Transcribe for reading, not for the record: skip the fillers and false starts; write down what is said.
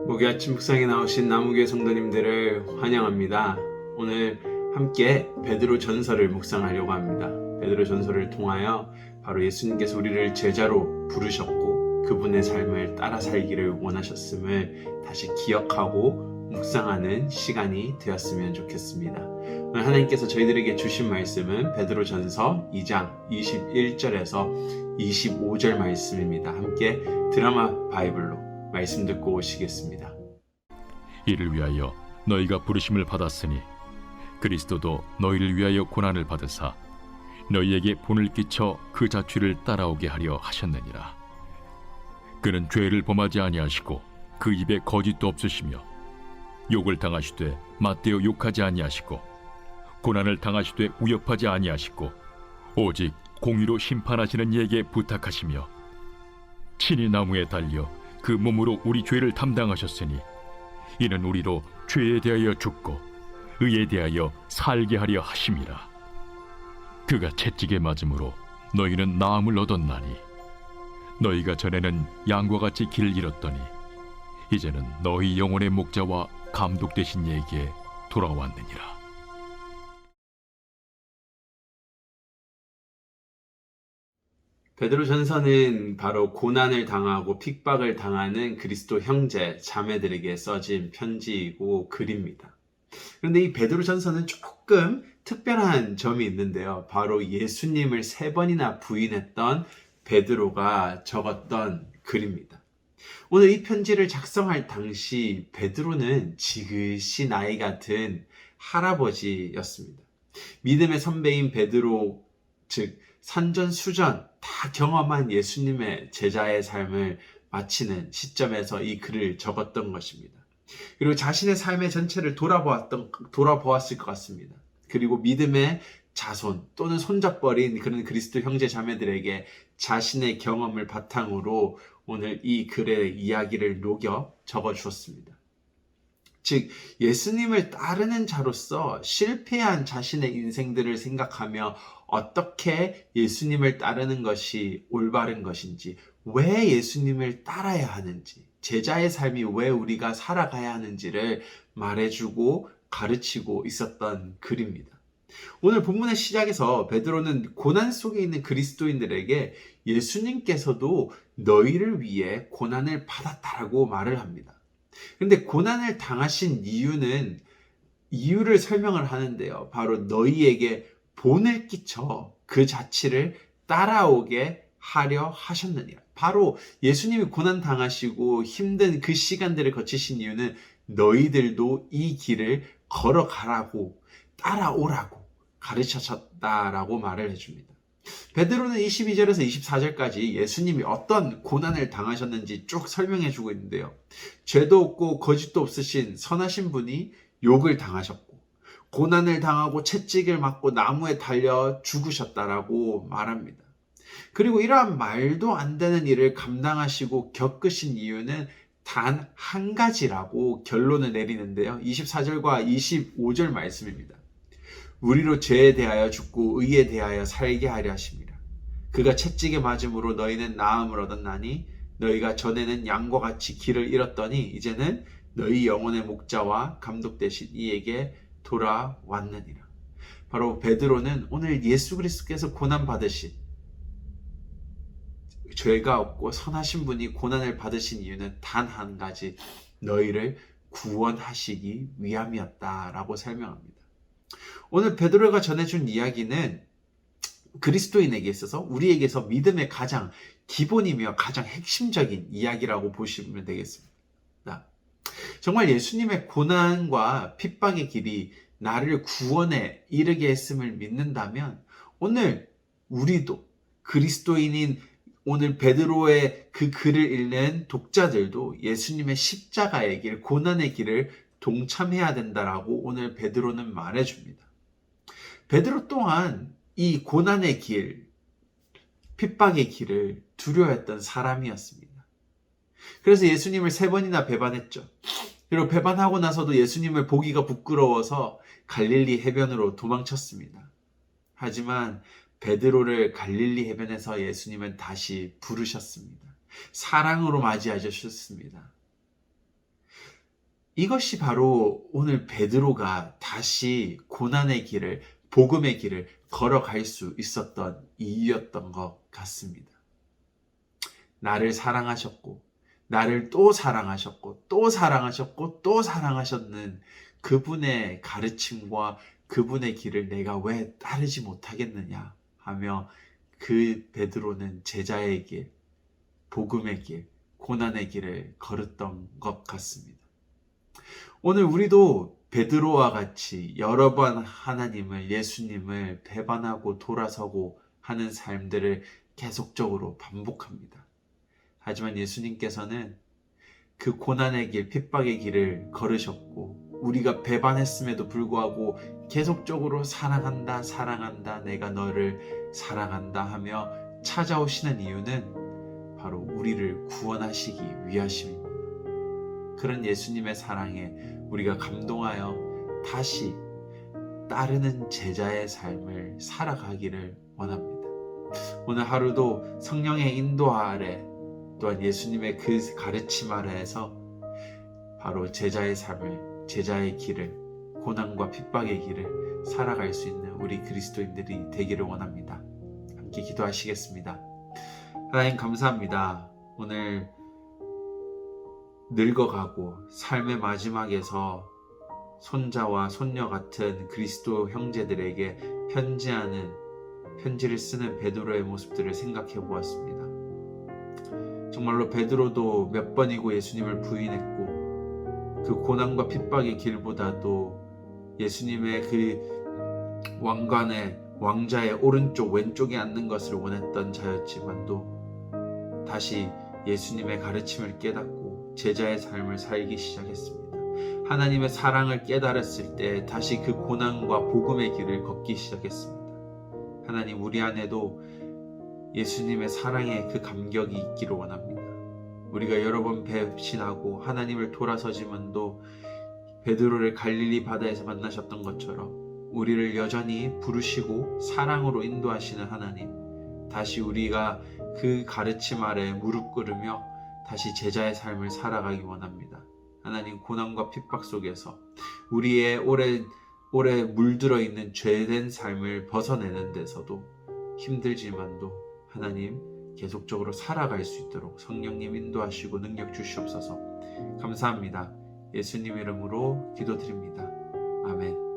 목요 아침 묵상에 나오신 나무교회 성도님들을 환영합니다. 오늘 함께 베드로 전서를 묵상하려고 합니다. 베드로 전서를 통하여 바로 예수님께서 우리를 제자로 부르셨고 그분의 삶을 따라 살기를 원하셨음을 다시 기억하고 묵상하는 시간이 되었으면 좋겠습니다. 오늘 하나님께서 저희들에게 주신 말씀은 베드로 전서 2장 21절에서 25절 말씀입니다. 함께 드라마 바이블로 말씀 듣고 오시겠습니다. 이를 위하여 너희가 부르심을 받았으니 그리스도도 너희를 위하여 고난을 받으사 너희에게 본을 끼쳐 그 자취를 따라오게 하려 하셨느니라. 그는 죄를 범하지 아니하시고 그 입에 거짓도 없으시며 욕을 당하시되 맞대어 욕하지 아니하시고 고난을 당하시되 위협하지 아니하시고 오직 공의로 심판하시는 이에게 부탁하시며 친히 나무에 달려 그 몸으로 우리 죄를 담당하셨으니 이는 우리로 죄에 대하여 죽고 의에 대하여 살게 하려 하심이라. 그가 채찍에 맞음으로 너희는 나음을 얻었나니 너희가 전에는 양과 같이 길을 잃었더니 이제는 너희 영혼의 목자와 감독 되신 이에게 돌아왔느니라. 베드로 전서는 바로 고난을 당하고 핍박을 당하는 그리스도 형제, 자매들에게 써진 편지이고 글입니다. 그런데 이 베드로 전서는 조금 특별한 점이 있는데요. 바로 예수님을 3번이나 부인했던 베드로가 적었던 글입니다. 오늘 이 편지를 작성할 당시 베드로는 지그시 나이가 든 할아버지였습니다. 믿음의 선배인 베드로, 즉 산전수전 다 경험한 예수님의 제자의 삶을 마치는 시점에서 이 글을 적었던 것입니다. 그리고 자신의 삶의 전체를 돌아보았을 것 같습니다. 그리고 믿음의 자손 또는 손잡버린 그런 그리스도 형제 자매들에게 자신의 경험을 바탕으로 오늘 이 글의 이야기를 녹여 적어 주었습니다. 즉 예수님을 따르는 자로서 실패한 자신의 인생들을 생각하며 어떻게 예수님을 따르는 것이 올바른 것인지, 왜 예수님을 따라야 하는지, 제자의 삶이 왜 우리가 살아가야 하는지를 말해주고 가르치고 있었던 글입니다. 오늘 본문의 시작에서 베드로는 고난 속에 있는 그리스도인들에게 예수님께서도 너희를 위해 고난을 받았다라고 말을 합니다. 그런데 고난을 당하신 이유를 설명을 하는데요. 바로 너희에게 본을 끼쳐 그 자취를 따라오게 하려 하셨느니라. 바로 예수님이 고난 당하시고 힘든 그 시간들을 거치신 이유는 너희들도 이 길을 걸어가라고, 따라오라고 가르치셨다라고 말을 해줍니다. 베드로는 22절에서 24절까지 예수님이 어떤 고난을 당하셨는지 쭉 설명해 주고 있는데요. 죄도 없고 거짓도 없으신 선하신 분이 욕을 당하셨고 고난을 당하고 채찍을 맞고 나무에 달려 죽으셨다라고 말합니다. 그리고 이러한 말도 안 되는 일을 감당하시고 겪으신 이유는 단 한 가지라고 결론을 내리는데요. 24절과 25절 말씀입니다. 우리로 죄에 대하여 죽고 의에 대하여 살게 하려 하심이라. 그가 채찍에 맞음으로 너희는 나음을 얻었나니 너희가 전에는 양과 같이 길을 잃었더니 이제는 너희 영혼의 목자와 감독 되신 이에게 돌아왔느니라. 바로 베드로는 오늘 예수 그리스도께서 고난 받으신, 죄가 없고 선하신 분이 고난을 받으신 이유는 단 한 가지, 너희를 구원하시기 위함이었다라고 설명합니다. 오늘 베드로가 전해준 이야기는 그리스도인에게 있어서 우리에게서 믿음의 가장 기본이며 가장 핵심적인 이야기라고 보시면 되겠습니다. 정말 예수님의 고난과 핍박의 길이 나를 구원에 이르게 했음을 믿는다면 오늘 우리도 그리스도인인 오늘 베드로의 그 글을 읽는 독자들도 예수님의 십자가의 길, 고난의 길을 동참해야 된다라고 오늘 베드로는 말해줍니다. 베드로 또한 이 고난의 길, 핍박의 길을 두려워했던 사람이었습니다. 그래서 예수님을 3번이나 배반했죠. 그리고 배반하고 나서도 예수님을 보기가 부끄러워서 갈릴리 해변으로 도망쳤습니다. 하지만 베드로를 갈릴리 해변에서 예수님은 다시 부르셨습니다. 사랑으로 맞이하셨습니다. 이것이 바로 오늘 베드로가 다시 고난의 길을, 복음의 길을 걸어갈 수 있었던 이유였던 것 같습니다. 나를 사랑하셨고, 나를 또 사랑하셨고, 또 사랑하셨고, 또 사랑하셨는 그분의 가르침과 그분의 길을 내가 왜 따르지 못하겠느냐 하며 그 베드로는 제자의 길, 복음의 길, 고난의 길을 걸었던 것 같습니다. 오늘 우리도 베드로와 같이 여러 번 하나님을, 예수님을 배반하고 돌아서고 하는 삶들을 계속적으로 반복합니다. 하지만 예수님께서는 그 고난의 길, 핍박의 길을 걸으셨고 우리가 배반했음에도 불구하고 계속적으로 사랑한다, 사랑한다, 내가 너를 사랑한다 하며 찾아오시는 이유는 바로 우리를 구원하시기 위하심입니다. 그런 예수님의 사랑에 우리가 감동하여 다시 따르는 제자의 삶을 살아가기를 원합니다. 오늘 하루도 성령의 인도 아래 또한 예수님의 그 가르침 아래에서 바로 제자의 삶을, 제자의 길을, 고난과 핍박의 길을 살아갈 수 있는 우리 그리스도인들이 되기를 원합니다. 함께 기도하시겠습니다. 하나님 감사합니다. 오늘 늙어가고 삶의 마지막에서 손자와 손녀 같은 그리스도 형제들에게 편지를 쓰는 베드로의 모습들을 생각해 보았습니다. 정말로 베드로도 몇 번이고 예수님을 부인했고 그 고난과 핍박의 길보다도 예수님의 그 왕자의 오른쪽 왼쪽에 앉는 것을 원했던 자였지만도 다시 예수님의 가르침을 깨닫고 제자의 삶을 살기 시작했습니다. 하나님의 사랑을 깨달았을 때 다시 그 고난과 복음의 길을 걷기 시작했습니다. 하나님, 우리 안에도 예수님의 사랑의 그 감격이 있기를 원합니다. 우리가 여러 번 배신하고 하나님을 돌아서지만도 베드로를 갈릴리 바다에서 만나셨던 것처럼 우리를 여전히 부르시고 사랑으로 인도하시는 하나님, 다시 우리가 그 가르침 아래 무릎 꿇으며 다시 제자의 삶을 살아가기 원합니다. 하나님, 고난과 핍박 속에서 우리의 오래 물들어 있는 죄된 삶을 벗어내는 데서도 힘들지만도 하나님 계속적으로 살아갈 수 있도록 성령님 인도하시고 능력 주시옵소서. 감사합니다. 예수님 이름으로 기도드립니다. 아멘.